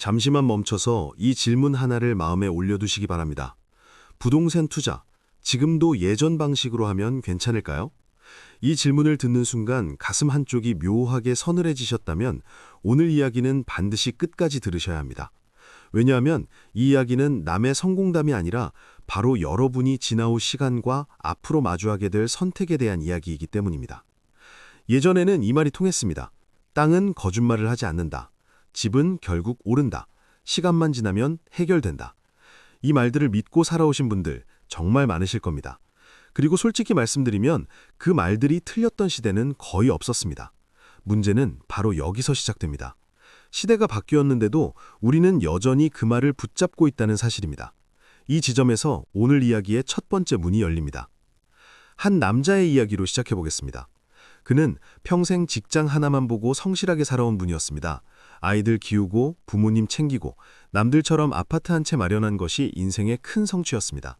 잠시만 멈춰서 이 질문 하나를 마음에 올려두시기 바랍니다. 부동산 투자, 지금도 예전 방식으로 하면 괜찮을까요? 이 질문을 듣는 순간 가슴 한쪽이 묘하게 서늘해지셨다면 오늘 이야기는 반드시 끝까지 들으셔야 합니다. 왜냐하면 이 이야기는 남의 성공담이 아니라 바로 여러분이 지나올 시간과 앞으로 마주하게 될 선택에 대한 이야기이기 때문입니다. 예전에는 이 말이 통했습니다. 땅은 거짓말을 하지 않는다. 집은 결국 오른다. 시간만 지나면 해결된다. 이 말들을 믿고 살아오신 분들 정말 많으실 겁니다. 그리고 솔직히 말씀드리면 그 말들이 틀렸던 시대는 거의 없었습니다. 문제는 바로 여기서 시작됩니다. 시대가 바뀌었는데도 우리는 여전히 그 말을 붙잡고 있다는 사실입니다. 이 지점에서 오늘 이야기의 첫 번째 문이 열립니다. 한 남자의 이야기로 시작해 보겠습니다. 그는 평생 직장 하나만 보고 성실하게 살아온 분이었습니다. 아이들 키우고 부모님 챙기고 남들처럼 아파트 한 채 마련한 것이 인생의 큰 성취였습니다.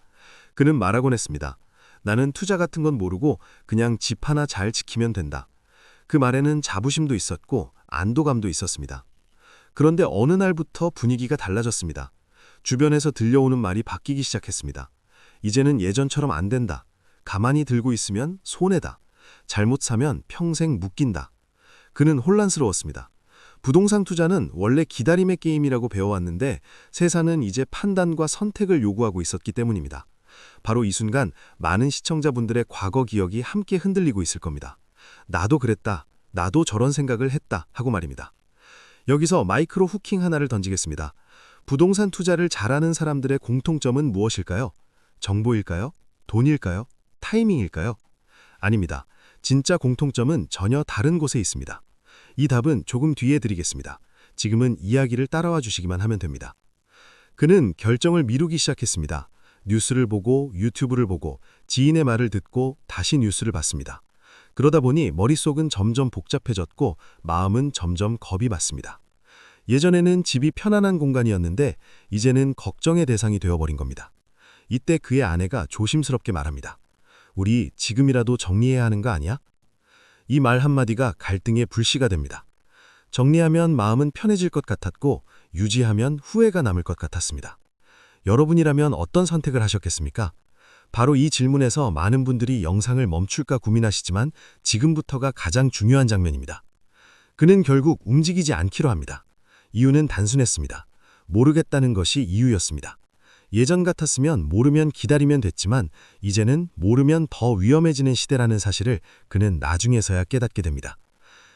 그는 말하곤 했습니다. 나는 투자 같은 건 모르고 그냥 집 하나 잘 지키면 된다. 그 말에는 자부심도 있었고 안도감도 있었습니다. 그런데 어느 날부터 분위기가 달라졌습니다. 주변에서 들려오는 말이 바뀌기 시작했습니다. 이제는 예전처럼 안 된다. 가만히 들고 있으면 손해다. 잘못 사면 평생 묶인다. 그는 혼란스러웠습니다. 부동산 투자는 원래 기다림의 게임이라고 배워왔는데 세상은 이제 판단과 선택을 요구하고 있었기 때문입니다. 바로 이 순간 많은 시청자분들의 과거 기억이 함께 흔들리고 있을 겁니다. 나도 그랬다. 나도 저런 생각을 했다. 하고 말입니다. 여기서 마이크로 후킹 하나를 던지겠습니다. 부동산 투자를 잘하는 사람들의 공통점은 무엇일까요? 정보일까요? 돈일까요? 타이밍일까요? 아닙니다. 진짜 공통점은 전혀 다른 곳에 있습니다. 이 답은 조금 뒤에 드리겠습니다. 지금은 이야기를 따라와 주시기만 하면 됩니다. 그는 결정을 미루기 시작했습니다. 뉴스를 보고 유튜브를 보고 지인의 말을 듣고 다시 뉴스를 봤습니다. 그러다 보니 머릿속은 점점 복잡해졌고 마음은 점점 겁이 맞습니다. 예전에는 집이 편안한 공간이었는데 이제는 걱정의 대상이 되어버린 겁니다. 이때 그의 아내가 조심스럽게 말합니다. 우리 지금이라도 정리해야 하는 거 아니야? 이 말 한마디가 갈등의 불씨가 됩니다. 정리하면 마음은 편해질 것 같았고 유지하면 후회가 남을 것 같았습니다. 여러분이라면 어떤 선택을 하셨겠습니까? 바로 이 질문에서 많은 분들이 영상을 멈출까 고민하시지만 지금부터가 가장 중요한 장면입니다. 그는 결국 움직이지 않기로 합니다. 이유는 단순했습니다. 모르겠다는 것이 이유였습니다. 예전 같았으면 모르면 기다리면 됐지만 이제는 모르면 더 위험해지는 시대라는 사실을 그는 나중에서야 깨닫게 됩니다.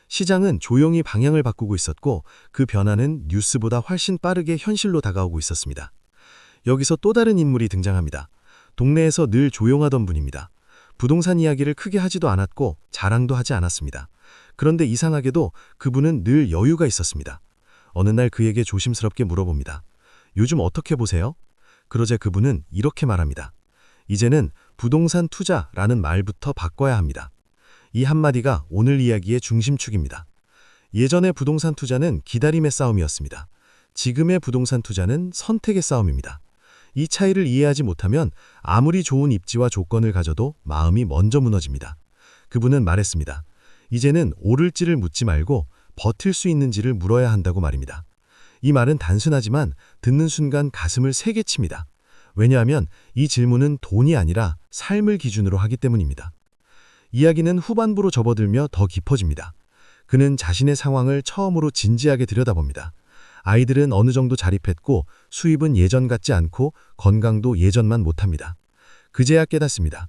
시장은 조용히 방향을 바꾸고 있었고 그 변화는 뉴스보다 훨씬 빠르게 현실로 다가오고 있었습니다. 여기서 또 다른 인물이 등장합니다. 동네에서 늘 조용하던 분입니다. 부동산 이야기를 크게 하지도 않았고 자랑도 하지 않았습니다. 그런데 이상하게도 그분은 늘 여유가 있었습니다. 어느 날 그에게 조심스럽게 물어봅니다. 요즘 어떻게 보세요? 그러자 그분은 이렇게 말합니다. 이제는 부동산 투자라는 말부터 바꿔야 합니다. 이 한마디가 오늘 이야기의 중심축입니다. 예전의 부동산 투자는 기다림의 싸움이었습니다. 지금의 부동산 투자는 선택의 싸움입니다. 이 차이를 이해하지 못하면 아무리 좋은 입지와 조건을 가져도 마음이 먼저 무너집니다. 그분은 말했습니다. 이제는 오를지를 묻지 말고 버틸 수 있는지를 물어야 한다고 말입니다. 이 말은 단순하지만 듣는 순간 가슴을 세게 칩니다. 왜냐하면 이 질문은 돈이 아니라 삶을 기준으로 하기 때문입니다. 이야기는 후반부로 접어들며 더 깊어집니다. 그는 자신의 상황을 처음으로 진지하게 들여다봅니다. 아이들은 어느 정도 자립했고 수입은 예전 같지 않고 건강도 예전만 못합니다. 그제야 깨닫습니다.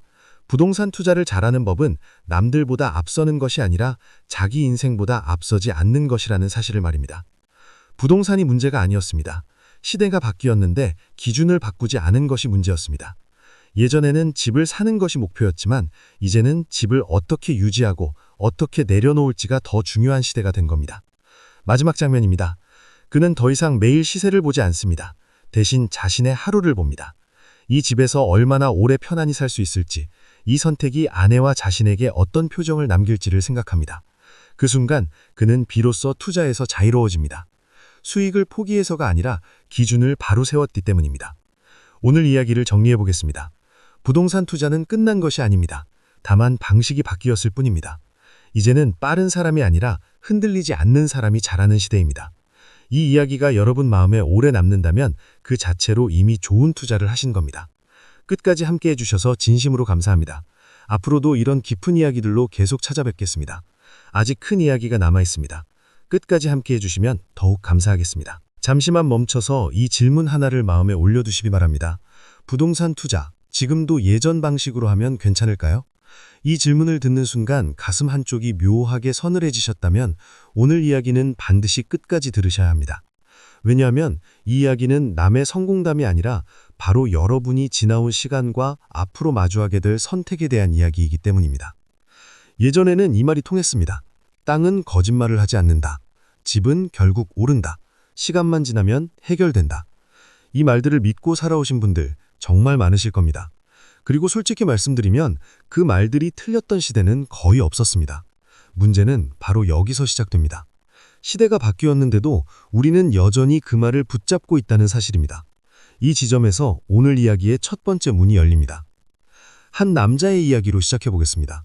부동산 투자를 잘하는 법은 남들보다 앞서는 것이 아니라 자기 인생보다 앞서지 않는 것이라는 사실을 말입니다. 부동산이 문제가 아니었습니다. 시대가 바뀌었는데 기준을 바꾸지 않은 것이 문제였습니다. 예전에는 집을 사는 것이 목표였지만 이제는 집을 어떻게 유지하고 어떻게 내려놓을지가 더 중요한 시대가 된 겁니다. 마지막 장면입니다. 그는 더 이상 매일 시세를 보지 않습니다. 대신 자신의 하루를 봅니다. 이 집에서 얼마나 오래 편안히 살 수 있을지, 이 선택이 아내와 자신에게 어떤 표정을 남길지를 생각합니다. 그 순간 그는 비로소 투자에서 자유로워집니다. 수익을 포기해서가 아니라 기준을 바로 세웠기 때문입니다. 오늘 이야기를 정리해 보겠습니다. 부동산 투자는 끝난 것이 아닙니다. 다만 방식이 바뀌었을 뿐입니다. 이제는 빠른 사람이 아니라 흔들리지 않는 사람이 잘하는 시대입니다. 이 이야기가 여러분 마음에 오래 남는다면 그 자체로 이미 좋은 투자를 하신 겁니다. 끝까지 함께 해주셔서 진심으로 감사합니다. 앞으로도 이런 깊은 이야기들로 계속 찾아뵙겠습니다. 아직 큰 이야기가 남아 있습니다. 끝까지 함께 해주시면 더욱 감사하겠습니다. 잠시만 멈춰서 이 질문 하나를 마음에 올려두시기 바랍니다. 부동산 투자, 지금도 예전 방식으로 하면 괜찮을까요? 이 질문을 듣는 순간 가슴 한쪽이 묘하게 서늘해지셨다면 오늘 이야기는 반드시 끝까지 들으셔야 합니다. 왜냐하면 이 이야기는 남의 성공담이 아니라 바로 여러분이 지나온 시간과 앞으로 마주하게 될 선택에 대한 이야기이기 때문입니다. 예전에는 이 말이 통했습니다. 땅은 거짓말을 하지 않는다. 집은 결국 오른다. 시간만 지나면 해결된다. 이 말들을 믿고 살아오신 분들 정말 많으실 겁니다. 그리고 솔직히 말씀드리면 그 말들이 틀렸던 시대는 거의 없었습니다. 문제는 바로 여기서 시작됩니다. 시대가 바뀌었는데도 우리는 여전히 그 말을 붙잡고 있다는 사실입니다. 이 지점에서 오늘 이야기의 첫 번째 문이 열립니다. 한 남자의 이야기로 시작해 보겠습니다.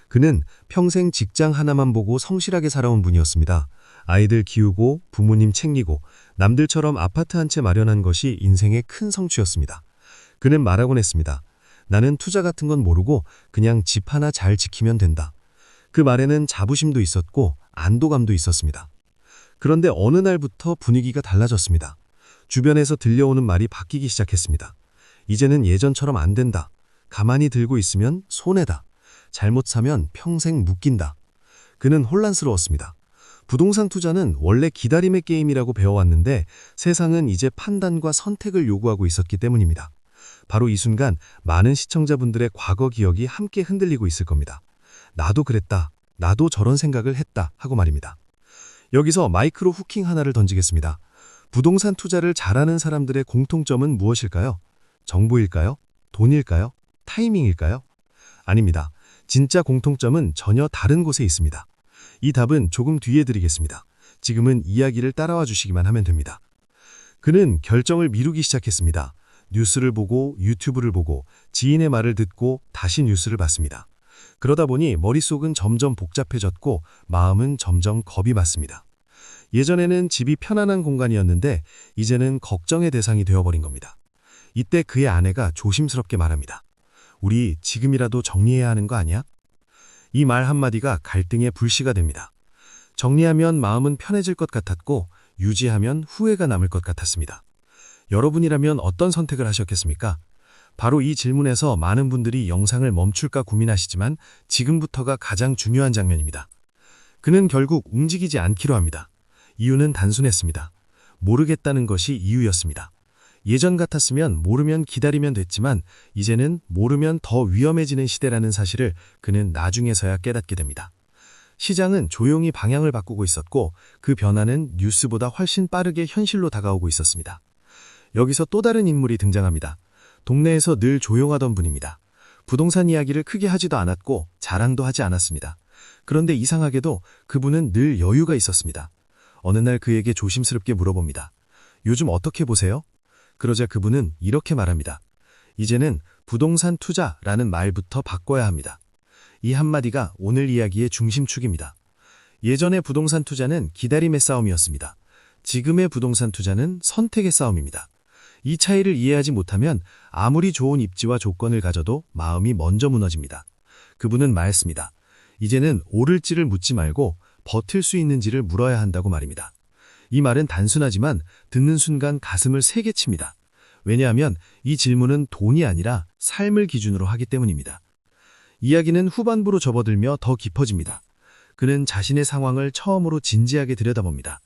그는 평생 직장 하나만 보고 성실하게 살아온 분이었습니다. 아이들 키우고 부모님 챙기고 남들처럼 아파트 한 채 마련한 것이 인생의 큰 성취였습니다. 그는 말하곤 했습니다. 나는 투자 같은 건 모르고 그냥 집 하나 잘 지키면 된다. 그 말에는 자부심도 있었고 안도감도 있었습니다. 그런데 어느 날부터 분위기가 달라졌습니다. 주변에서 들려오는 말이 바뀌기 시작했습니다. 이제는 예전처럼 안 된다. 가만히 들고 있으면 손해다. 잘못 사면 평생 묶인다. 그는 혼란스러웠습니다. 부동산 투자는 원래 기다림의 게임이라고 배워왔는데 세상은 이제 판단과 선택을 요구하고 있었기 때문입니다. 바로 이 순간 많은 시청자분들의 과거 기억이 함께 흔들리고 있을 겁니다. 나도 그랬다. 나도 저런 생각을 했다. 하고 말입니다. 여기서 마이크로 후킹 하나를 던지겠습니다. 부동산 투자를 잘하는 사람들의 공통점은 무엇일까요? 정보일까요? 돈일까요? 타이밍일까요? 아닙니다. 진짜 공통점은 전혀 다른 곳에 있습니다. 이 답은 조금 뒤에 드리겠습니다. 지금은 이야기를 따라와 주시기만 하면 됩니다. 그는 결정을 미루기 시작했습니다. 뉴스를 보고 유튜브를 보고 지인의 말을 듣고 다시 뉴스를 봤습니다. 그러다 보니 머릿속은 점점 복잡해졌고 마음은 점점 겁이 맞습니다. 예전에는 집이 편안한 공간이었는데 이제는 걱정의 대상이 되어버린 겁니다. 이때 그의 아내가 조심스럽게 말합니다. 우리 지금이라도 정리해야 하는 거 아니야? 이 말 한마디가 갈등의 불씨가 됩니다. 정리하면 마음은 편해질 것 같았고 유지하면 후회가 남을 것 같았습니다. 여러분이라면 어떤 선택을 하셨겠습니까? 바로 이 질문에서 많은 분들이 영상을 멈출까 고민하시지만 지금부터가 가장 중요한 장면입니다. 그는 결국 움직이지 않기로 합니다. 이유는 단순했습니다. 모르겠다는 것이 이유였습니다. 예전 같았으면 모르면 기다리면 됐지만 이제는 모르면 더 위험해지는 시대라는 사실을 그는 나중에서야 깨닫게 됩니다. 시장은 조용히 방향을 바꾸고 있었고 그 변화는 뉴스보다 훨씬 빠르게 현실로 다가오고 있었습니다. 여기서 또 다른 인물이 등장합니다. 동네에서 늘 조용하던 분입니다. 부동산 이야기를 크게 하지도 않았고 자랑도 하지 않았습니다. 그런데 이상하게도 그분은 늘 여유가 있었습니다. 어느 날 그에게 조심스럽게 물어봅니다. 요즘 어떻게 보세요? 그러자 그분은 이렇게 말합니다. 이제는 부동산 투자라는 말부터 바꿔야 합니다. 이 한마디가 오늘 이야기의 중심축입니다. 예전의 부동산 투자는 기다림의 싸움이었습니다. 지금의 부동산 투자는 선택의 싸움입니다. 이 차이를 이해하지 못하면 아무리 좋은 입지와 조건을 가져도 마음이 먼저 무너집니다. 그분은 말했습니다. 이제는 오를지를 묻지 말고 버틸 수 있는지를 물어야 한다고 말입니다. 이 말은 단순하지만 듣는 순간 가슴을 세게 칩니다. 왜냐하면 이 질문은 돈이 아니라 삶을 기준으로 하기 때문입니다. 이야기는 후반부로 접어들며 더 깊어집니다. 그는 자신의 상황을 처음으로 진지하게 들여다봅니다.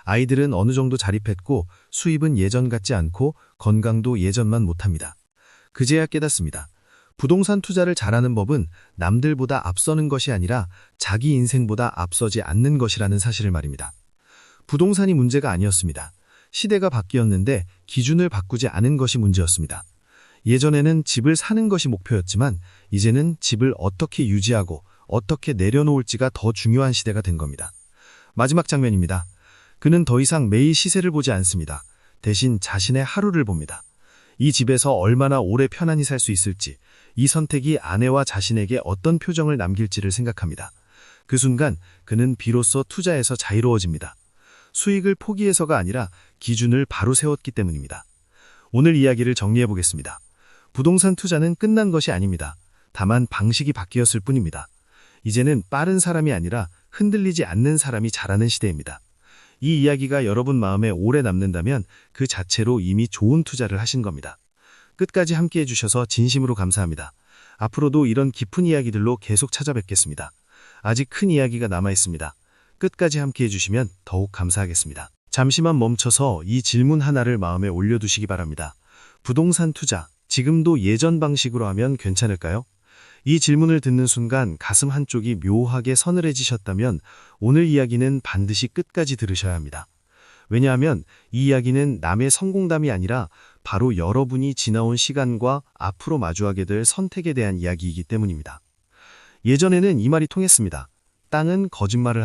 아이들은 어느 정도 자립했고 수입은 예전 같지 않고 건강도 예전만 못합니다. 그제야 깨닫습니다. 부동산 투자를 잘하는 법은 남들보다 앞서는 것이 아니라 자기 인생보다 앞서지 않는 것이라는 사실을 말입니다. 부동산이 문제가 아니었습니다. 시대가 바뀌었는데 기준을 바꾸지 않은 것이 문제였습니다. 예전에는 집을 사는 것이 목표였지만 이제는 집을 어떻게 유지하고 어떻게 내려놓을지가 더 중요한 시대가 된 겁니다. 마지막 장면입니다. 그는 더 이상 매일 시세를 보지 않습니다. 대신 자신의 하루를 봅니다. 이 집에서 얼마나 오래 편안히 살 수 있을지, 이 선택이 아내와 자신에게 어떤 표정을 남길지를 생각합니다. 그 순간 그는 비로소 투자에서 자유로워집니다. 수익을 포기해서가 아니라 기준을 바로 세웠기 때문입니다. 오늘 이야기를 정리해 보겠습니다. 부동산 투자는 끝난 것이 아닙니다. 다만 방식이 바뀌었을 뿐입니다. 이제는 빠른 사람이 아니라 흔들리지 않는 사람이 잘하는 시대입니다. 이 이야기가 여러분 마음에 오래 남는다면 그 자체로 이미 좋은 투자를 하신 겁니다. 끝까지 함께해 주셔서 진심으로 감사합니다. 앞으로도 이런 깊은 이야기들로 계속 찾아뵙겠습니다. 아직 큰 이야기가 남아 있습니다. 끝까지 함께해 주시면 더욱 감사하겠습니다. 잠시만 멈춰서 이 질문 하나를 마음에 올려두시기 바랍니다. 부동산 투자, 지금도 예전 방식으로 하면 괜찮을까요? 이 질문을 듣는 순간 가슴 한쪽이 묘하게 서늘해지셨다면 오늘 이야기는 반드시 끝까지 들으셔야 합니다. 왜냐하면 이 이야기는 남의 성공담이 아니라 바로 여러분이 지나온 시간과 앞으로 마주하게 될 선택에 대한 이야기이기 때문입니다. 예전에는 이 말이 통했습니다. 땅은 거짓말을